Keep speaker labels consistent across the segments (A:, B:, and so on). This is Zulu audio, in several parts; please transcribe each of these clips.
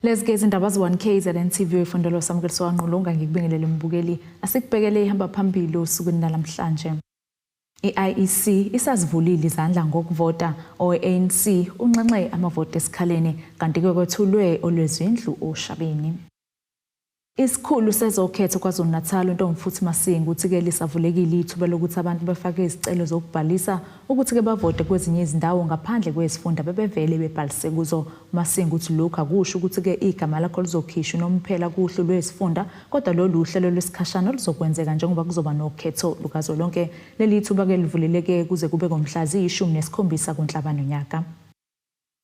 A: Let's gaze indaba z1K ZNTV ifundelo samukeliso wanqulunga ngikubingelele mbukeli asikubhekele ihamba phambili osukwini nalamhlanje. IEC isazivulile izandla ngokuvota oANC unxenxe amavoti esikhaleni kanti ke kwethulwe olwezindlu oShabeni. Isikhulu sezokhetho KwaZulu-Natal uNtomfuthi Masinga uthi ke lisavulekile ithuba lokuthi abantu bafake izicelo zokubhalisa ukuthi ke bavote kwezinye izindawo ngaphandle kwezifunda bebevele bebhalise kuzo. Masinga uthi lokho akusho ukuthi ke igama lakho lizokhishwa nomphela kuhlu lwezifunda kodwa lolu uhlelo lwesikhashana luzokwenzeka njengoba kuzoba nokhetho lukazolonke. Leli thuba ke livuleleke kuze kube ngomhla zi-17 kuNhlabano nyaka.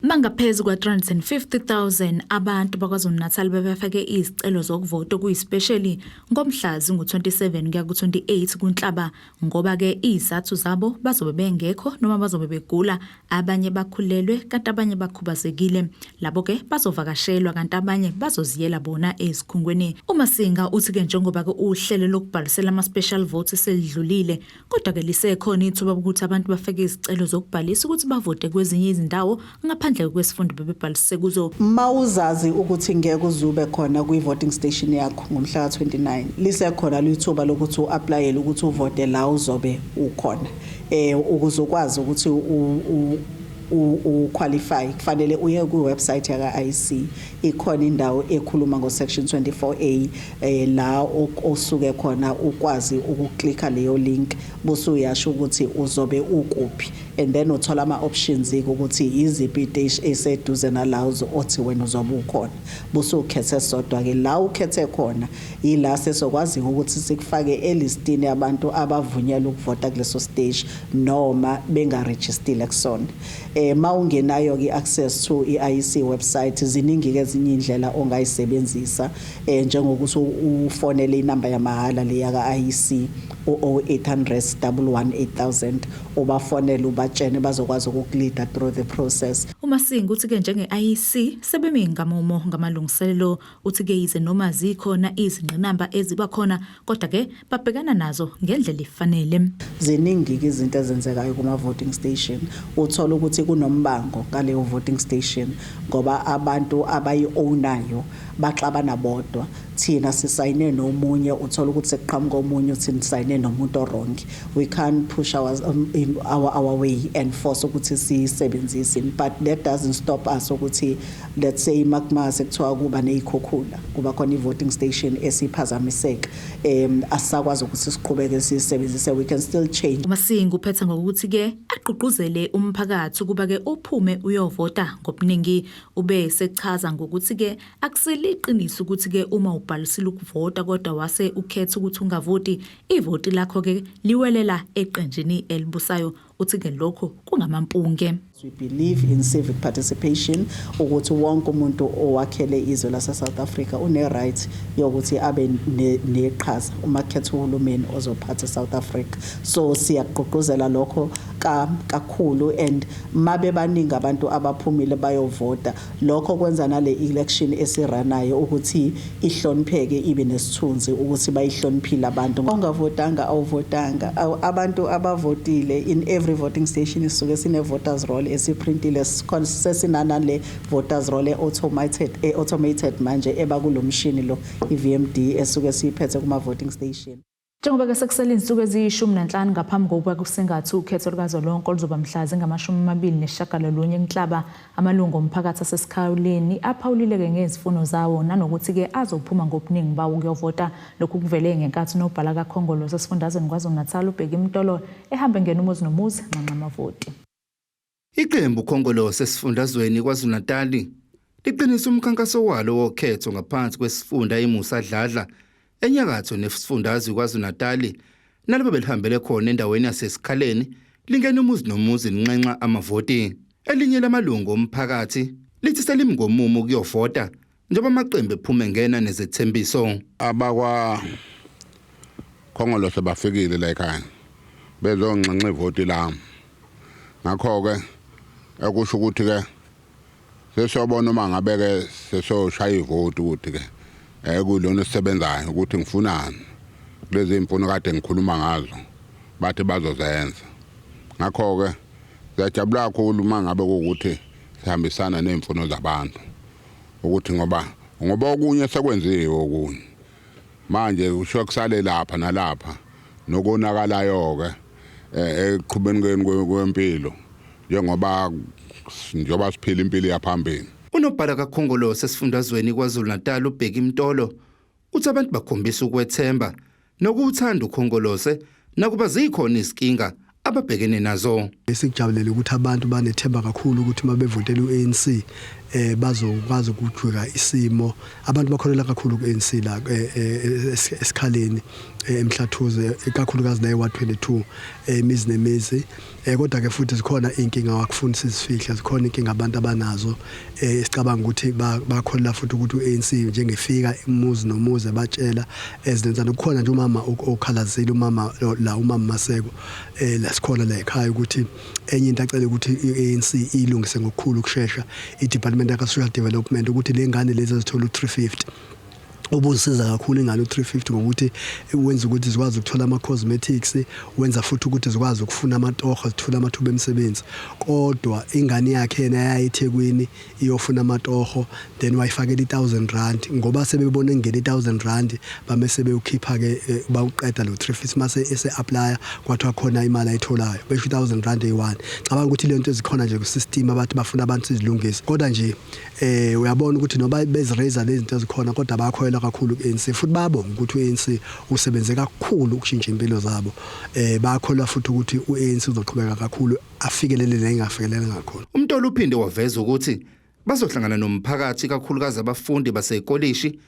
A: Mangaphezulu kwa 350,000 abantu bakwaZulu-Natal bebefake izicelo zokuvota kuyispecially ngomhla zingu-27 kuya ku-28 kuNhlaba ngoba ke izathu zabo bazobe bengekho noma bazobe begula, abanye bakhulelwe kanti abanye bakhubazekile. Labo ke bazovakashelwa kanti abanye bazoziyela bona ezikhungweni. uMasinga uthi ke njengoba ke uhlelo lokubhalisela ama-special votes selidlulile kodwa ke lisekhona ithuba ukuthi abantu bafake izicelo zokubhalisa ukuthi bavote kwezinye izindawo ngaphandle kwesifunda bebebhalise kuzo.
B: Mawuzazi ukuthi ngeke uzube khona kwi-voting station yakho ngomhla ka-29 lisekhona lithuba lokuthi u-applyele ukuthi uvote la uzobe ukhona ukuze ukwazi ukuthi qualify kufanele uye ku website yaka IEC ikhona indawo ekhuluma ngo section 24A la osuke khona ukwazi ukuklikha leyo link bese uyasho ukuthi uzobe ukuphi and then uthola ama options ukuthi iziphi dash eseduze nalazo othi wena uzobe ukhona bese ukhethe sodwa ke la ukhethe khona ila sesokwazi ukuthi sikufake elistini yabantu abavunyelwe ukuvota kuleso stage noma bengaregistile kusona. Mawungenayo ke access to iIEC website ziningi ke ezinye indlela ongayisebenzisa njengokuthi ufonele inamba yamahala le yaka IEC 0800 118,000 ubafonele ubatshene bazokwazi ukukulida through the process.
A: uMasinga uthi ke njenge-IEC sebemi ngamumo ngamalungiselelo uthi ke yize noma zikhona izingqinamba eziba khona kodwa ke babhekana nazo ngendlela efanele.
B: Ziningi ke izinto ezenzekayo kuma voting station uthola ukuthi kunombango ngaleyo voting station ngoba abantu abayi-ownayo baxabana bodwa thina sisayine nomunye uthola ukuthi sekuqhamuka omunye uthi nisayine nomuntu wrong. We can't push our way and force ukuthi sisebenzise, but that doesn't stop us ukuthi let's say makmase kuthiwa kuba nezikhokhula kuba khona i-voting station esiphazamiseka asakwazi ukuthi siqhubeke sisebenzise, we can still change.
A: uMasinga uphetha ngokuthi ke agqugquzele umphakathi kuba ke uphume uyovota ngobuningi ube sechaza ngokuthi ke akusiliqiniso ukuthi ke uma ubhalisile ukuvota kodwa wase ukhetha ukuthi ungavoti ivoti lakho ke liwelela eqenjini elibusayo uthi ke lokho kungamampunge.
B: We believe in civic participation ukuthi wonke umuntu owakhele izwe lase South Africa une right yokuthi abe neqhaza uma khetha uhulumeni ozophatha South Africa. So siyagqugquzela lokho kakhulu and mabe baningi abantu abaphumile bayovota lokho kwenza nale election esiranayo ukuthi ihlonipheke ibe nesithunzi ukuthi bayihloniphile abantu ongavotanga awuvotanga abantu abavotile in every voting station isuke sine voters roll esiprintile sesinana le voters roll automated manje ebakulomshini lo iVMD esuke siphethe kuma voting station.
A: Njengoba ke sekusele izinsuku eziyi15 ngaphambi kokuba kusengathi ukhetho lukazolonke oluzoba mhla zingama-29 kuNhlaba amalungu omphakathi asesikhawuleni aphawulile ngezifuno zawo nanokuthi ke azophuma ngobuningi bawo ukuyovota. Lokhu kuvele ngenkathi nobhala kaKhongolo sesifundazweni KwaZulu-Natal ubheka imtolo ehambe ngena umuzi nomuzi nqanqa amavoti.
C: Iqembu Khongolo sesifundazweni KwaZulu-Natal liqinisa umkhankaso walo wokhetho ngaphansi kwesifunda iMusadladla enyakatho nesifundazwe KwaZulu-Natal nalabo belihambele khona endaweni yasesikhaleni lingena umuzi nomuzi linxenxa amavoti. Elinye lamalungu omphakathi lithi selimngomumo ukuyovota njengoba amaqembu ephume ngena nezethembiso.
D: Abakwa Khongolo sebafikile la ekhaya bezonxenxa ivoti lami ngakho ke akusho ukuthi ke sesiyobona uma ngabe ke sesoshaya ivoti ukuthi ke kulona sisebenzayo ukuthi ngifunani lezi imfuno kade ngikhuluma ngazo bathi bazozenza. Ngakho ke siyajabula kakhulu uma ngabe ukuthi sihambisana nezimfuno zabantu ukuthi ngoba okunye sekwenziwe okunye manje usho kusale lapha nalapha nokonakalayo ke eqhubeni kwempilo njengoba siphila impilo yaphambili.
C: Unobhala kaKhongolose esifundazweni KwaZulu-Natal uBheki Mtolo uthi abantu bakhombisa ukwethemba nokuthanda uKhongolose nakuba zikhona izinkinga ababhekene nazo.
E: Sikujabulele ukuthi abantu banethemba kakhulu ukuthi mabevotela uANC bazokwazi ukujweka isimo. Abantu bakholela kakhulu kuANC la esikhaleni emhlathuze ikakhulukazi la ewa22 imizi nemizi. Kodwa ke futhi zikhona inkinga wakufuna sizifihla, zikhona inkinga abantu abanazo sicabanga ukuthi bakholela futhi ukuthi uANC njengefika umuzi nomuzi batshela ezinenzana kukhona nje umama okhalazile umama Maseko la sikhona la ekhaya ukuthi enye into acela ukuthi iANC ilungise ngokukhulu ukusheshsha iDepartment of Social Development ukuthi lengane lezi zithola u350 ubusiza kakhulu ingane u350 ngokuthi wenza ukuthi zikwazi ukuthola ama cosmetics, wenza futhi ukuthi zikwazi ukufuna amatoho, zithola amathuba emisebenzi. Kodwa ingane yakhe yena yayiThekwini iyofuna amatoho then wayifakela 1000 rand ngoba sebebona ngene 1000 rand bamese beyukhipha ke bawuqeda lo 350 mase ese apply kwathiwa khona imali ayitholayo besho 1000 rand eyi1. Cabanga ukuthi lento ezikhona nje ku system abathi bafuna abantu sizilungise. Kodwa nje uyabona ukuthi noba beziraise lezi zinto ezikhona kodwa bakhoyela kakhulu kuANC futhi babonga ukuthi uANC usebenze kakhulu ukushintsha impilo zabo. Bakholwa futhi ukuthi uANC uzoqhubeka kakhulu afikelele la engafikelele ngakhona.
C: Umtolo uphinde waveza ukuthi bazohlangana nomphakathi kakhulukazi abafundi basekolleji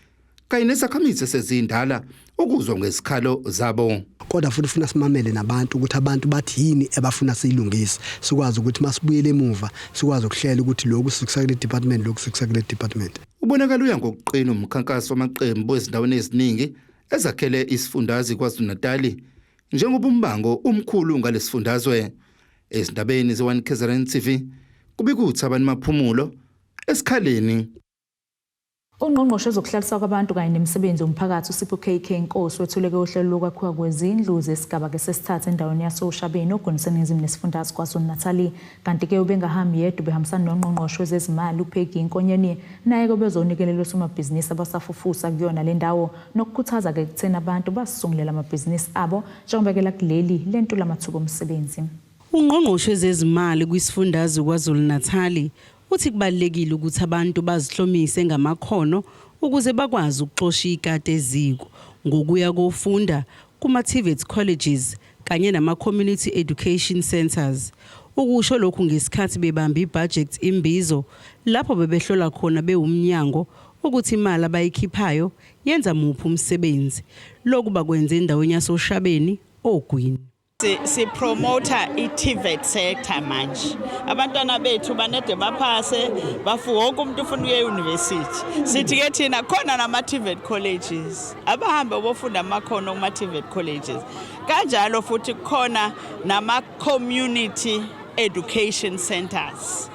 C: kanye nezakhamizi esezindala ukuzwa ngesikhalo zabo.
E: Kodwa futhi ufuna simamele nabantu ukuthi abantu bathi yini ebafuna siyilungise sikwazi ukuthi masibuyele emuva sikwazi ukuhlela ukuthi lokhu sikusakule department lokhu sikusakule department.
C: Ubonakala uya ngokuqina umkhankaso wamaqembu ezindaweni eziningi ezakhele isifundazwe KwaZulu-Natal njengoba umbango umkhulu ngalesifundazwe. Ezindabeni ze1 KZN TV kubikuthi abantu maphumulo esikhaleni.
A: Ungqongqoshe ezokuhlalisa kwabantu kanye nemisebenzi yomphakathi uSipho KK Nkosi wethuleke uhlelo lokwakhiwa kwezindlu zesigaba kesesithathu endaweni yasoShabeni oGuniseni nesifundazwe KwaZulu-Natal. Kanti ke ubengahambi yedwa behambisana nongqongqoshe wezezimali uPeggy Nkonyeni naye kobezonikelela osomabhizinisi abasafufusa kuyona le ndawo nokukhuthaza ke kuthena abantu basisungulela amabhizinisi abo njengobekela kuleli lento lamathuba omsebenzi.
F: Ungqongqoshe wezezimali kwisifundazwe KwaZulu-Natal uthi kubalekile ukuthi abantu bazihlomise ngamakhono ukuze bakwazi ukuxosha ikade eziko ngokuya kofunda kuma TVET colleges kanye nama community education centers. Ukusho lokhu ngesikhathi bebamba ibudget imbizo lapho bebehlola khona bewumnyango ukuthi imali abayikhiphayo yenza muphi umsebenzi. Lokhu bakwenza endaweni yasoShabeni oGwini.
G: Si promoter iTVET sector manje. Abantwana bethu banede baphase bafu wonke umuntu ufuna ukuya euniversity. Sithi ke thina khona nama TVET colleges. Abahambe bofunda amakhono kuma TVET colleges. Kanjalo futhi khona nama community education centers.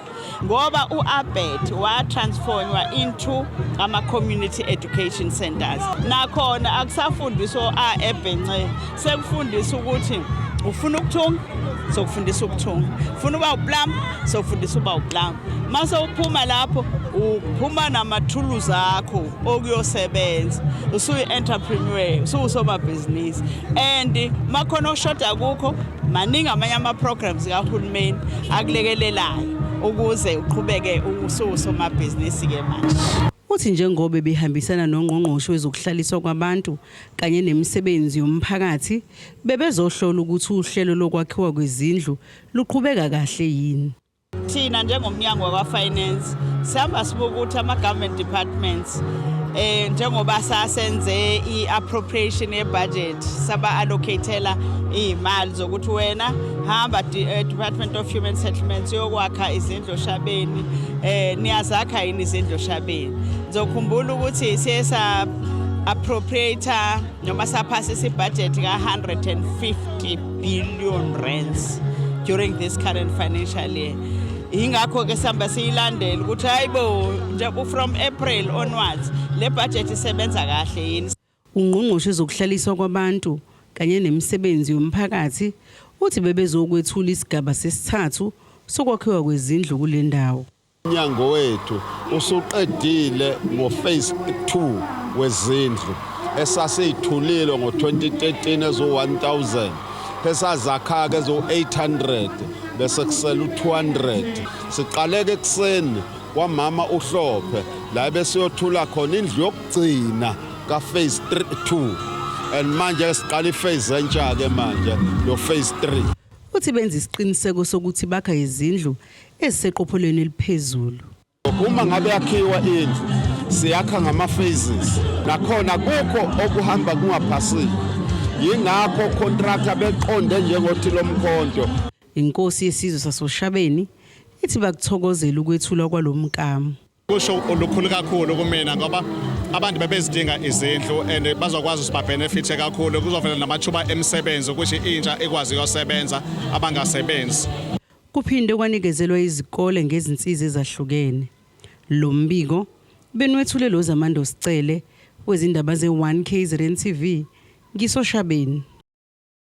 G: Ngoba uAbet wa transformwa into ama community education centers. Nakhona akusafundiswa eBhence sekufundiswa ukuthi ufuna ukuthunga sokufundisa ukuthunga, ufuna uba uplumber sokufundisa uba uplumber. Mase uphuma lapho uphuma namathuluzi akho okuyosebenza, usuyi-entrepreneur, usomabhizinisi. And makhono oshoda kukho maningi amanye ama-programs kahulumeni akulekelelayo ukuze uqhubeke usomabhizinisi ke manje.
F: Uthi njengoba behambisana nongqongqoshe wezokuhlaliswa kwabantu kanye nemisebenzi yomphakathi bebezohlola ukuthi uhlelo lokwakhiwa kwezindlu luqhubeka kahle yini.
G: Thina njengomnyango wakwa-finance sihamba sibuka ukuthi ama-government departments njengoba sasenze i-appropriation ye-budget saba-allocatela iy'mali zokuthi wena hamba Department of Human Settlements yokwakha izindlu Shabeni, niyazakha yini izindlu Shabeni. Ngizokhumbula ukuthi siye sa-appropriate noma saphasisa i-budget ka-150 billion rands during this current financial year. Ingakho ke sihamba siyilandela ukuthi hayibo nje from April onwards le budget isebenza kahle yini.
F: Ungqongqoshe ezokuhlaliswa kwabantu kanye nemisebenzi yomphakathi uthi bebezokwethula isigaba sesithathu sokwakhiwa kwezindlu kule ndawo.
H: Umnyango wethu usuqedile ngo-phase 2 wezindlu esaseyithulile ngo-2013 ezo-1000 esazakha-ke ezo-800 bese kusele u-200 siqaleke ekuseni kwamama uhlophe la besiyothula khona indlu yokugcina ka-phase 2 and manje siqala iphase entsha-ke manje lo phase 3.
F: Uthi benza isiqiniseko sokuthi bakha izindlu eziseqophelweni eliphezulu.
H: Uma ngabe yakhiwa indlu siyakha ngama-phases nakhona kukho okuhamba kungaphasile yingakho contractor beqonde njengothi lomkhonto.
F: Inkosi yesizwe sasoShabeni ithi bakuthokozela ukwethulwa kwalomkamo.
I: Kusho olukhulu kakhulu kumina ngoba abantu bebezidinga izindlu and bazokwazi ukuba benefit kakhulu kuzovela namathuba emisebenzi ukuthi intsha ekwazi ukusebenza abangasebenzi.
F: Kuphinde kwanikezelwa izikole ngezinsiza ezahlukene. Lo mbiko benwethulelo zamando sicele wezindaba ze1 KZN TV ngisoShabeni.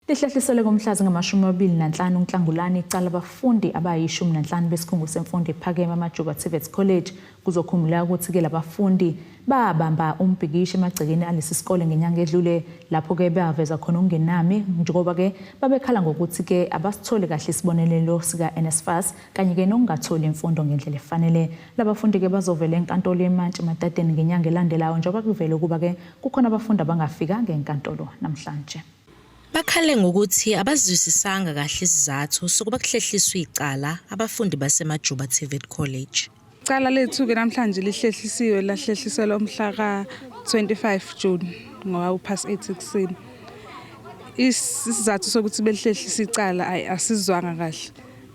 A: Lihlehlisele komhlazi ngama-25 uNhlangulane icala abafundi abayi-15 besikhungo semfundo ephakeme amaJuba TVET College kuzokhumula ukuthi ke labafundi babamba umbhikisho emagcekeni alesi sikole ngenyanga edlule lapho ke baveza khona ungenami njengoba ke babekhala ngokuthi ke abasithole kahle isibonelelo sika NSFAS kanye ke nokungatholi imfundo ngendlela efanele. Labafundi ke bazovela enkantolo eMantshi Matateni ngenyanga elandelayo njengoba kuvele kuba ke kukhona abafundi abangafika ngenkantolo namhlanje.
J: Bakhale ngokuthi abazwisisanga kahle isizathu sokuba kuhlehliswe icala abafundi basemaJuba TVET College.
K: Icala lethu ke namhlanje lihlehlisiwe lahlehliselwa umhla ka-25 June ngoba uphas 8 ekseni. Isizathu sokuthi belihlehlisa icala asizwanga kahle.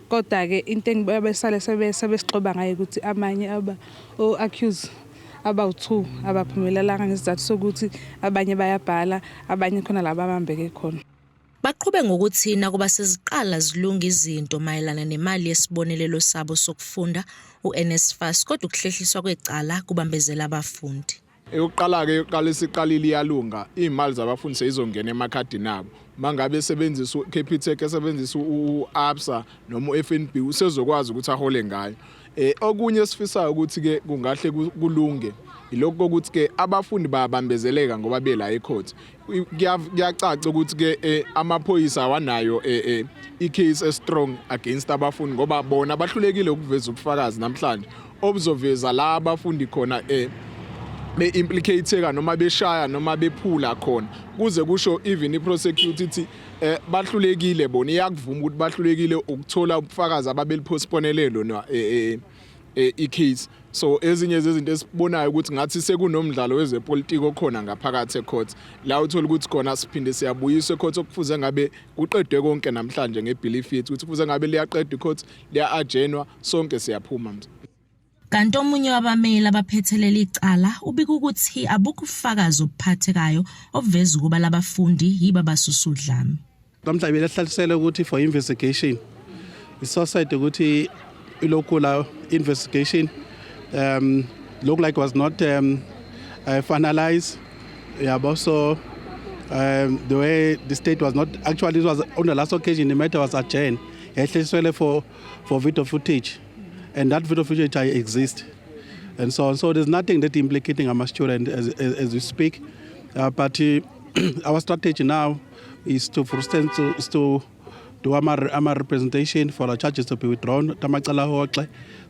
K: Kodwa ke into engibesale sebesixoba ngayo ukuthi amanye accused abawu2 abaphumelelanga ngesizathu sokuthi abanye bayabhala abanye khona laba abambeke khona.
J: Baqhube ngokuthi nakuba seziqala zilunga izinto mayelana nemali yesibonelelo sabo sokufunda uNSFAS kodwa ukuhlehliswa kwecala kubambezela abafundi.
I: Eyokuqala ke iqalisa iqalile iyalunga imali zabafundi sezizongena emakhadini abo. Mangabe sebenzisa uCapitec esebenzisa uABSA noma uFNB usezokwazi ukuthi ahole ngayo. Okunye sifisayo ukuthi ke kungahle kulunge ilokho ukuthi ke abafundi bayabambezeleka ngoba bela ecourt. Kuyacaca ukuthi ke amaphoyisa awanayo icase strong against abafundi ngoba bona bahlulekile ukuveza ubufakazi namhlanje obuzoveza la abafundi khona be-implicateka noma beshaya noma bephula khona kuze kusho even i-prosecutor ithi bahlulekile bona iyakuvuma ukuthi bahlulekile ukuthola ubufakazi ababelipostponelelo no i-case. So ezinye zezinto esibonayo ukuthi ngathi sekunomdlalo wezepolitiki okhona ngaphakathi ecourt la uthola ukuthi khona siphinde siyabuyiswa ecourt okufuze ngabe kuqedwe konke namhlanje ngebelief yethu ukuthi kufuze ngabe liyaqedwa icourt liya-ajenwa sonke siyaphuma.
J: Kanti omunye wabameli abaphethelela icala ubika ukuthi abukho ubufakazi obuphathekayo obuveza ukuba labafundi yibo abasusa udlame.
L: Namhlanje belahlalisele ukuthi for investigation isociety ukuthi ilocal investigation look like was not finalized. Also the way the state was not actually, it was on the last occasion the matter was adjourned for video footage, and that video footage exists, and so on. So there's nothing that implicating our student as we speak, but our strategy now is to, for instance, to do our representation for the charges to be withdrawn.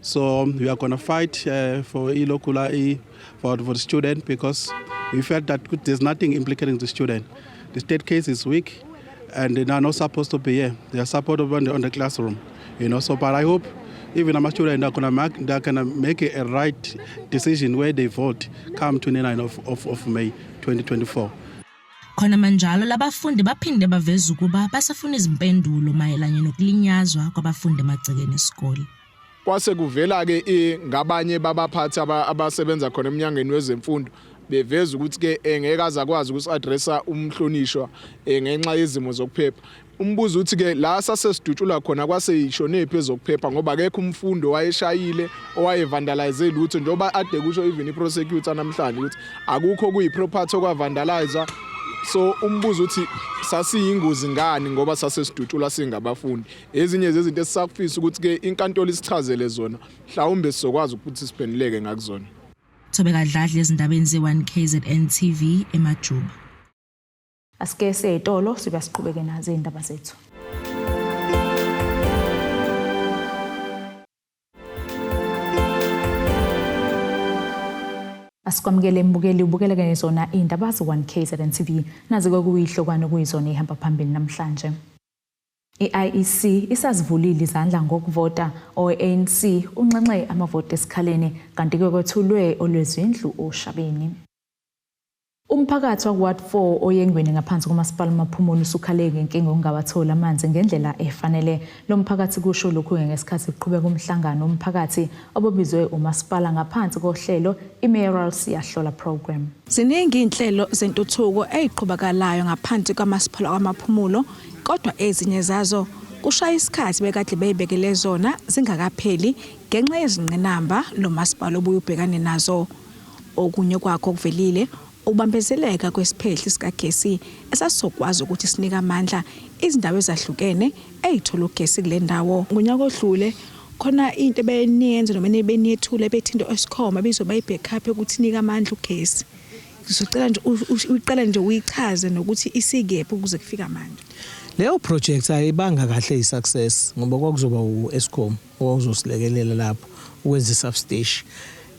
L: So we are going to fight for the student because we felt that there's nothing implicating the student. The state case is weak, and they are not supposed to be here. They are supported on the classroom, So, but I hope even our students are going to make a right decision where they vote come 29th of May 2024.
J: Khona manjalo labafundi baphinde baveza ukuba basafuna izimpendulo mayelana nokulinyazwa kwabafundi emagcekeni esikole.
I: Kwase kuvela ke ngabanye babaphathi abasebenza khona eminyangweni wezemfundo beveza ukuthi ke engeke azakwazi ukusadressa umhlonishwa ngenxa yezimo zokuphepha. Umbuzo uthi ke la sasesidutshula khona kwaseyishone phezokuphepha ngoba akekho umfundo wayeshayile owayevandalize lutho njengoba ade kusho even iprosecutor namhlanje ukuthi akukho kuyiproperty okwavandalizer so umbuzo uthi sasiyingozi ngani ngoba sasesidutsula singabafundi ezinye zezinto esisafisa ukuthi ke inkantolo isichazele zona mhlawumbe sizokwazi ukuthi siphenduleke ngakuzona.
J: Thobeka Dladla ezindabeni ze1 KZN TV eMajuba.
A: Asike seyitolo sibe siqhubeke nazo indaba zethu. Asikwamukele imbukeli ubukele ngezona indaba ze1 KZN TV nazi kokuyihlokwana kuyizona ihamba phambili namhlanje. I-IEC isazivulile izandla ngokuvota ANC unxenxe amavoti esikhaleni kanti kwethulwe olwezindlu oShabeni. Umphakathi wakward 4 oyengweni ngaphansi komasipala Maphumulo usukhaleke inkinga ongabathola amanzi ngendlela efanele. Lo mphakathi kusho lokhu ngesikhathi kuqhubeka umhlangano umphakathi obobizwe umasipala ngaphansi kohlelo iMayoral Siyahlola program.
M: Ziningi inhlelo zentuthuko eziqhubakalayo ngaphansi kwamasipala kwaMaphumulo kodwa ezinye zazo kushaya isikhathi bekade beyibekele zona zingakapheli ngenxa yezingqinamba lo masipala obuye ubhekane nazo. Okunye kwakho kuvelile ubambezeleka kwesiphehli sikagesi esasokwazi ukuthi sinika amandla izindawo ezahlukene ezithola ugesi kule ndawo. Ngonyaka odlule khona into beniyenze noma beniyethule bethinto esikhoma bizoba i-backup ukuthi nika amandla ugesi. Ngizocela nje uqale nje uyichaze nokuthi isikephi ukuze kufika amandla.
N: Leyo project ayibanga kahle isuccess ngoba kwakuzoba uEskom ozosilekelela lapho ukwenza substation.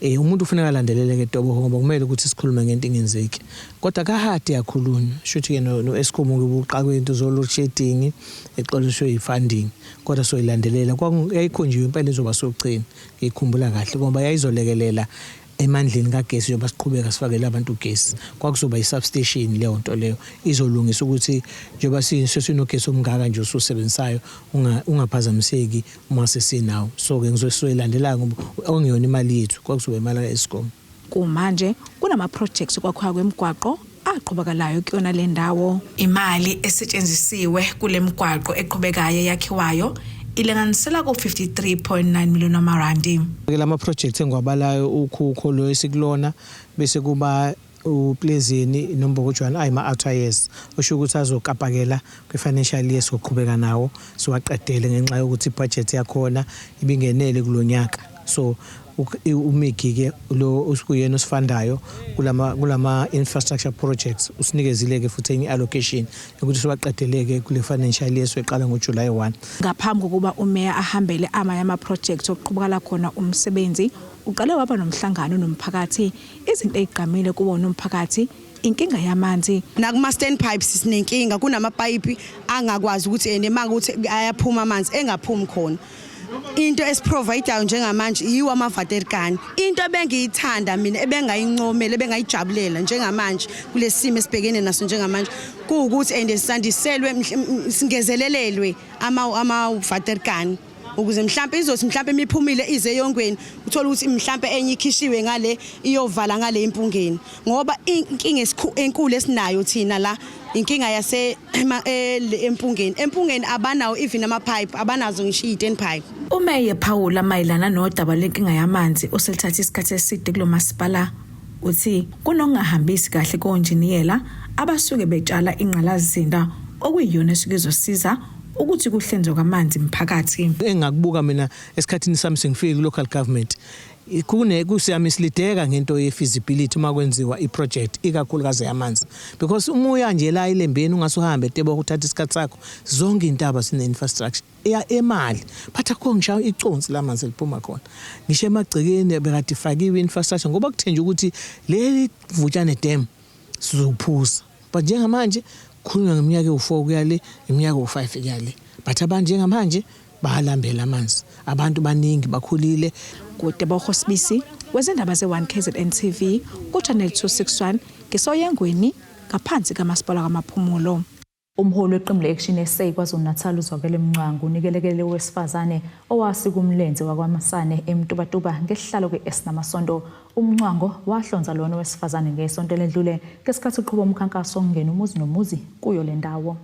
N: Umuntu ufuneka alandelele ke Tobo ngoba kumele ukuthi sikhulume ngento ingenzeki. Kodwa kahadi yakhulunywa shuthi ke noEskom ubuqakwe into zo load shedding exolishwe ifunding kodwa soyilandelela kwakuyikhonjiwe impela izoba sogcina ngikhumbula kahle ngoba yayizolekelela emandleni kagesi njengoba siqhubeka sifakele abantu ugesi kwakuzoba isubstation leyo nto leyo izolungisa ukuthi njengoba sinogesi omngaka nje ususebenzayo ungaphazamiseki uma sesinawo so ke ngizoyilandela ngoba ongeyona imali yethu kwakuzoba imali kaEskom.
M: Kumanje kunama projects kwakhwa kwemigwaqo aqhubakalayo kuyona le ndawo. Imali esetshenzisiwe kule migwaqo eqhubekayo yakhiwayo ilenganisela ku 53.9 million amarandi.
N: Lama project engwabalayo ukhukho lo esikulona bese kuba uPlezini nombokojwana ayima outer years osho ukuthi azokapakela kwi-financial year soqhubeka nawo siwaqedele ngenxa yokuthi budget yakhona ibingenele kulonyaka so umiki ke lo usikuyena osifandayo kulama infrastructure projects usinikezile ke futhi enye allocation ukuthi siwaqedeleke kule financial year soqala ngoJuly 1.
M: Ngaphambi kokuba uMayor ahambele ama projects oqhubekala khona umsebenzi uqale waba nomhlangano nomphakathi izinto eziqhamile kubo nomphakathi inkinga yamanzi
O: nakuma standpipes sinenkinga kunamapipe angakwazi ukuthi nemanga ukuthi ayaphuma amanzi engaphumi khona. Into esiprovidayo njengamanje yiwa amavaterkani into ebengiyithanda mina ebengayincomela ebengayijabulela njengamanje kulesimo esibhekene naso njengamanje kuukuthi sandiselwe singezelelelwe amavaterkani ukuze mhlambe izothi mhlambe imiphumile ize yongweni uthola ukuthi mhlambe enye ikhishiwe ngale iyovala ngale impungeni ngoba inkinga enkulu esinayo thina la inkinga yase empungeni abanawo even ama pipe abanazo ngisho i10 pipe.
M: uMayor Paula mayelana nodaba lenkinga yamanzi oselithatha isikhathi eside kulo masipala uthi kunongahambisi kahle koenjiniyela abasuke betshala ingqalazizinda okuyiyona esikuzosiza ukuthi kuhlenze kwamanzi emphakathi.
N: Engakubuka mina esikhathini sami sengifike local government kusiyami silideka ngento ye-feasibility uma kwenziwa i-project ikakhulukazi yamanzi because uma uya nje la ilembeni ungasuhambe Tebo uthatha isikhathi sakho zonke intaba sine-infrastructure emali but akho ngisho iconsi lamanzi liphuma khona ngisho emagcekeni bekade ifakiwe infrastructure ngoba kuthenje ukuthi leli Vutshane Dam sizophuza but njengamanje khulunywa ngeminyaka u4 kuyale iminyaka u5 kuyale but abantu njengamanje bahalambela amanzi abantu baningi bakhulile.
M: Kutebo Hosbisi wezindaba ze1 KZN TV ku channel 261 ngesoyengweni ngaphansi kamasipala kaMaphumulo.
A: Umholi weqembu le-Action SA KwaZulu-Natal uZwakele Mncwangu unikelekele wesifazane owasika umlenze wakwaMasane eMtubatuba ngesihlalo ke-S namasondo. Umncwango wahlonza lona wesifazane ngesonto ledlule ngesikhathi uqhuba umkhankaso ongena umuzi nomuzi kuyo le ndawo.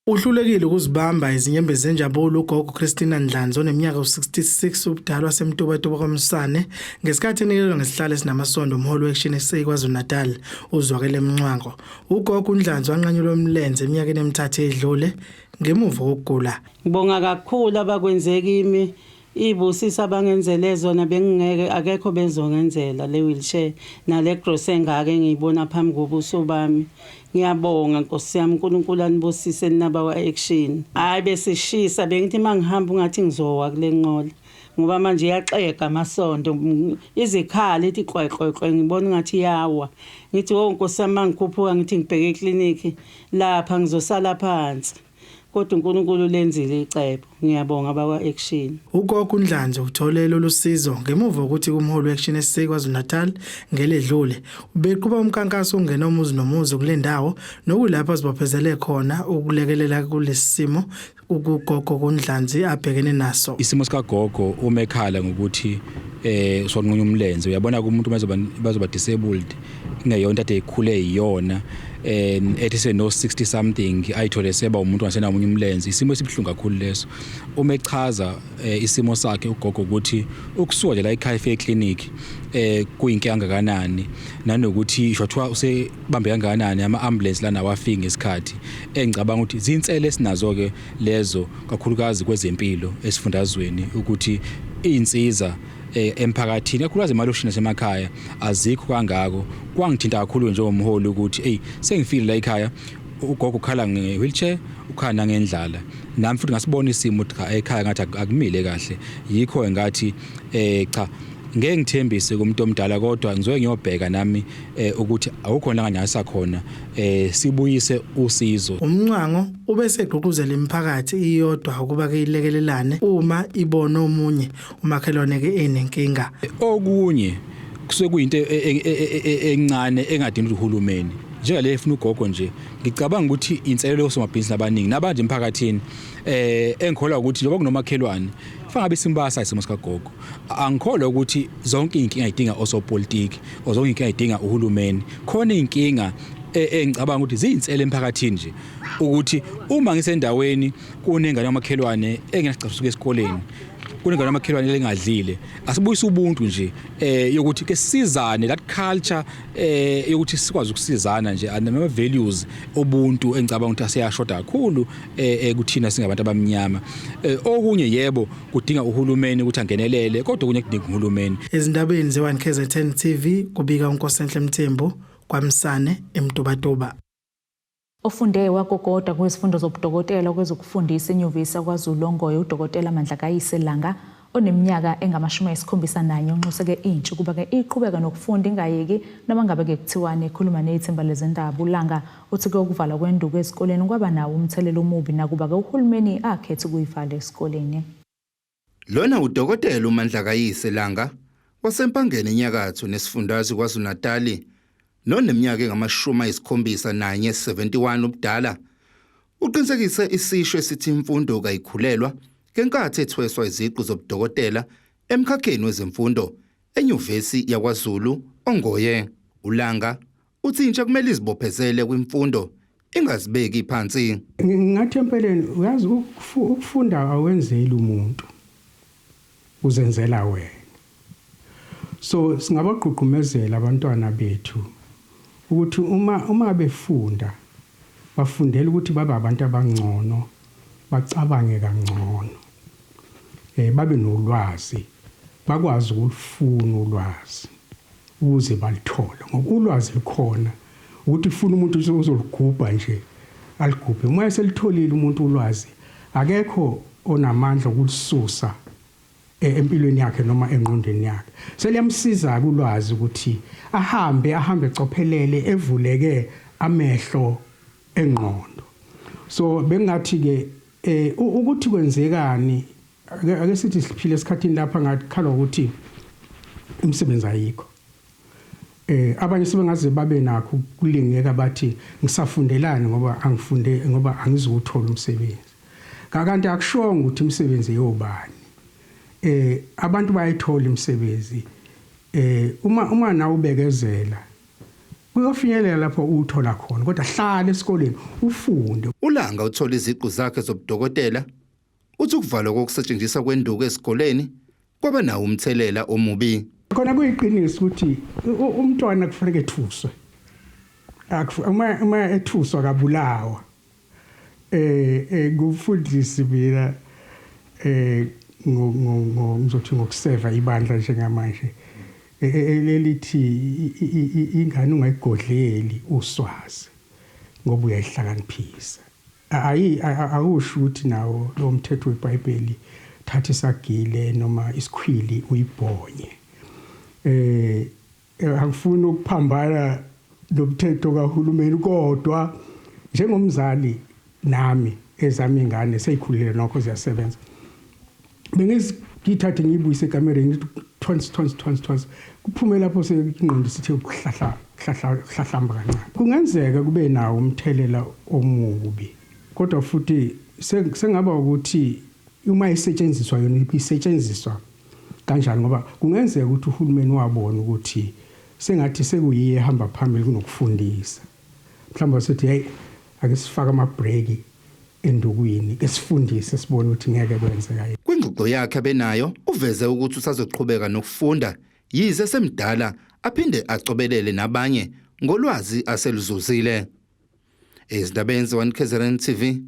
P: Uhlulekile ukuzibamba izinyembezi zenjabulo ugogo Christina Ndlanzi oneminyaka u66 ubudala wasemtubatuba kwaMsane ngesikhathi enikelwe ngesihlalo esinamasondo umholi weAction SA KwaZulu-Natal uzwakele Mncwango. Ugogo uNdlanzi wanqanyulwa umlenze eminyakeni emithathu edlule ngemuva kokugula.
Q: Ngibonga kakhulu abakwenzeka kimi ibusisa abangenzele zona bengingeke akekho bezongenzela le wheelchair nale cross engake ngiyibona phambi kobuso bami. Ngiyabonga Nkosi yami uNkulunkulu anibusise naba wa-Action. Hayi besishisa bengithi mangihamba ungathi ngizowa kule nqola ngoba manje iyaxega amasondo izikhali ethi qweqweqwe ngibona ngathi yawa. Ngithi Nkosi yami mangikhuphuka ngithi ngibheke ekliniki lapha ngizosala phansi. Kodwa uNkulunkulu lenzile icebo. Ngiyabonga abakwa-Action.
P: Ugogo uNdlanzi utholele olusizo ngemuva ukuthi kumholi weAction SA KwaZulu-Natal ngeledlule ubeqhuba umkhankaso ongena umuzi nomuzi kule ndawo nokulapha sibophezele khona ukulekelela kulesimo ugogo uNdlanzi abhekene naso.
R: Isimo sikagogo umekhala ngokuthi sonqunya umlenze uyabona umuntu bazoba disabled ngeyonto ade ikhule iyona ethi se no 60 something ayithole seba umuntu wasenamunye umlenze isimo esibhlungu kakhulu leso umechaza isimo sakhe ugogo ukuthi ukusuka nje la ekhaya clinic kuyinkinga kangakanani nanokuthi ishothiwa usebambe kangakanani ama ambulance lana wafika ngesikhathi engicabanga ukuthi zinsele esinazo ke lezo kakhulukazi kwezempilo esifundazweni ukuthi insiza emphakathini kakhulukazi emalokishini nasemakhaya azikho kangako kwangithinta kakhulu njengomholi ukuthi hey sengifile la ekhaya ugogo ukhala ngewheelchair ukhala ngendlala nami futhi ngasibona isimo ekhaya ngathi akumile kahle yikho ngathi cha ngeke ngithembise kumuntu omdala kodwa ngizoke ngiyobheka nami ukuthi awukhona nganyasa khona sibuyise usizo.
P: Umncwango ubese egqugquzela imiphakathi iyodwa ukuba keyilekelelane uma ibona omunye umakhelwane ke enenkinga.
R: Okunye kusuke kuyinto encane engadingi uhulumeni njengale efuna ugogo nje ngicabanga ukuthi inselelo yosomabhizinisi abaningi nabanje emphakathini engikholwa ukuthi njengoba kunomakhelwane fangabe simbasa isimo sikagogo angikholwa ukuthi zonke inkinga idinga osopolitiki zonke inkinga idinga uhulumeni khona inkinga engicabanga ukuthi ziyinsele emphakathini nje ukuthi uma ngisendaweni kunengane yamakhelwane enginasicasuka esikoleni kunengane yamakhelwane lengadlile asibuyisa ubuntu nje yokuthi ke sizane that culture yokuthi sikwazi ukusizana nje ama values obuntu engicabanga ukuthi asiyashoda kakhulu kuthina singabantu abamnyama okunye yebo kudinga uhulumeni ukuthi angenelele kodwa kunye kudinga uhulumeni.
P: Ezindabeni ze1KZN TV kubika uNkosenhle Mthembu kwaMsane eMtubatuba.
A: Ofunde wagogoda kwezifundo zobudokotela kwezokufundisa eNyuvesi kwaZulu-Longoye uDokotela Mandla Kayiselanga oneminyaka engama-71 unxuseke intsha kuba ke iqhubeka nokufunda ingayeki noma ngabe ke kuthiwane ekhuluma neithemba lezindaba uLanga uthi ke ukuvala kwenduku ezikoleni kwaba nawo umthelelo omubi nakuba ke uhulumeni akhethe ukuyivala esikoleni.
C: Lona uDokotela uMandla Kayiselanga wasempangeni enyakatho nesifundazwe KwaZulu-Natal noneminyaka engama-71 ubudala uqinisekise isisho esithi imfundo kayikhulelwa ngenkathi ethweswa iziqu zobudokotela emkhakheni wezemfundo eNyuvesi yakwaZulu Ongoye. uLanga uthi intsha kumele izibophezele kwimfundo ingazibeki phansi.
S: Ngathi empeleni uyazi ukufunda awenzeli umuntu uzenzela wena. So singabagqugqumezela abantwana bethu ukuthi uma befunda bafundela ukuthi babe abantu abangcono bacabange kangcono babe nolwazi bakwazi ukufuna ulwazi ukuze balithole ngoba ulwazi likhona ukuthi ufuna umuntu uzoligubha nje aligubhe uma eselitholile umuntu ulwazi akekho onamandla ukulisusa empilweni yakhe noma engqondweni yakhe seliyamsiza kulwazi ukuthi ahambe ecophelele evuleke amehlo engqondo. So bengathi ke ukuthi kwenzekani ake sithi siphile esikhathini lapha ngathi khala ukuthi imisebenzi ayikho. Abanye sebengaze babe nakho kulingeka bathi ngisafundelani ngoba angifunde ngoba angizukuthola umsebenzi. Kanti akushongo ukuthi imisebenzi yobani. Abantu bayithola imisebenzi uma nawe ubekezela kuyofinyelela lapho uthola khona kodwa hlala esikoleni ufunde.
C: uLanga uthola iziqu zakhe zobudokotela uthi ukuvalwa kokusetshenziswa kwenduku esikoleni kwaba nawo umthelela omubi.
S: Khona kuyiqiniso ukuthi umntwana kufanele ethuswe. Uma ethuswa kabulawa ngufundisi mina ngizothi ngokuseva ibandla njengamanje lelithi ingane ungayigodleli uswazi ngoba uyayihlakaniphisa. Awusho ukuthi nawo lo mthetho weBhayibheli thatha isagile noma isikhwili uyibhonye. Angifuni ukuphambana lomthetho kahulumeni kodwa njengomzali nami ezami ingane seyikhulile nokho ziyasebenza. Bengizithathe ngiyibuyise ekamereni tons kuphumela lapho seingqondo sithi ukuhlahlamba kancane. Kungenzeka kube nawo umthelela omubi kodwa futhi sengaba ukuthi uma isetshenziswa yona isetshenziswa kanjani ngoba kungenzeka ukuthi uhulumeni wabona ukuthi sengathi sekuyiye ehamba phambili kunokufundisa. Mhlawumbe sithi hey ake sifake ama-break endukwini ke sifundise sibone ukuthi ngeke kwenzeka yini.
C: Kwingxoxo yakhe benayo uveze ukuthi usazoqhubeka nokufunda yize semdala aphinde acobelele nabanye ngolwazi aseluzuzile. Ezindabeni ze-KZN TV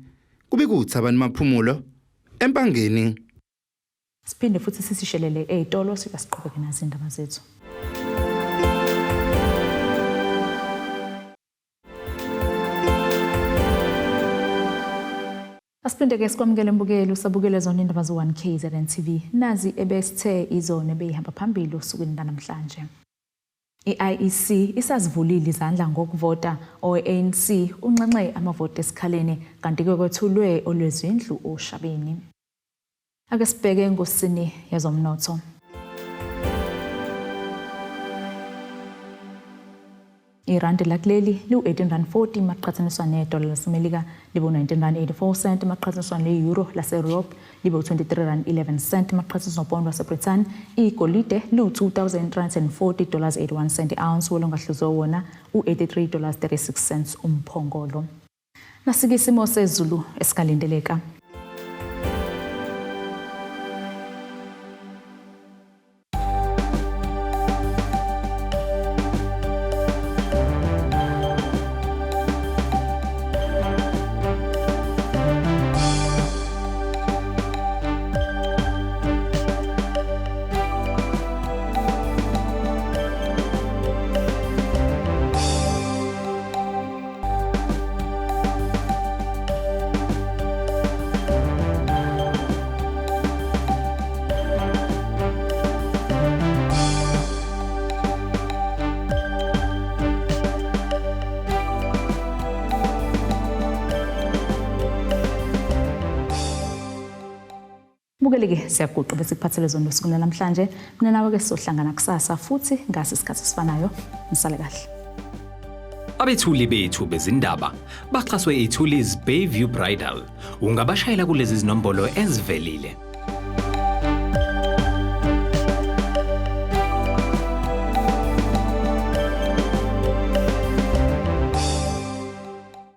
C: kubikuthi abantu Maphumulo eMpangeni.
A: Siphinde futhi sisishelele ezitolo sikasiqhubeke nazo indaba zethu. Asiphinde ke sikwamukele mbukeli usabukele zona indaba zo1KZN TV. Nazi ebesithe izona ebehamba phambili usukwini namhlanje. I-IEC isazivulile izandla ngokuvota owe-ANC unxenxe amavoti esikhaleni kanti ke kwethulwe olwezindlu oShabeni. Ake sibheke engosini yezomnotho. Irandi lakuleli liu-18.40 maqhathaniswa nedola laseMelika libu 19.84 cent maqhathaniswa ne-euro lase-Europe libu 23.11 cent maqhathaniswa nopondo waseBritain. Igolide liu-$2,340.81 cent ounce wolongahluzwe wona u-$83.36 cents umphongolo. Nasike isimo sezulu esikalindeleka. Mukeleke siyaguqa bese kuphathele zona usuku namhlanje. Mina nawe ke sizohlangana kusasa futhi ngase isikhathi esifanayo. Nisale kahle.
T: Abethuli bethu bezindaba baxhaswe iTulis Bayview Bridal. Ungabashayela kulezi zinombolo ezivelile.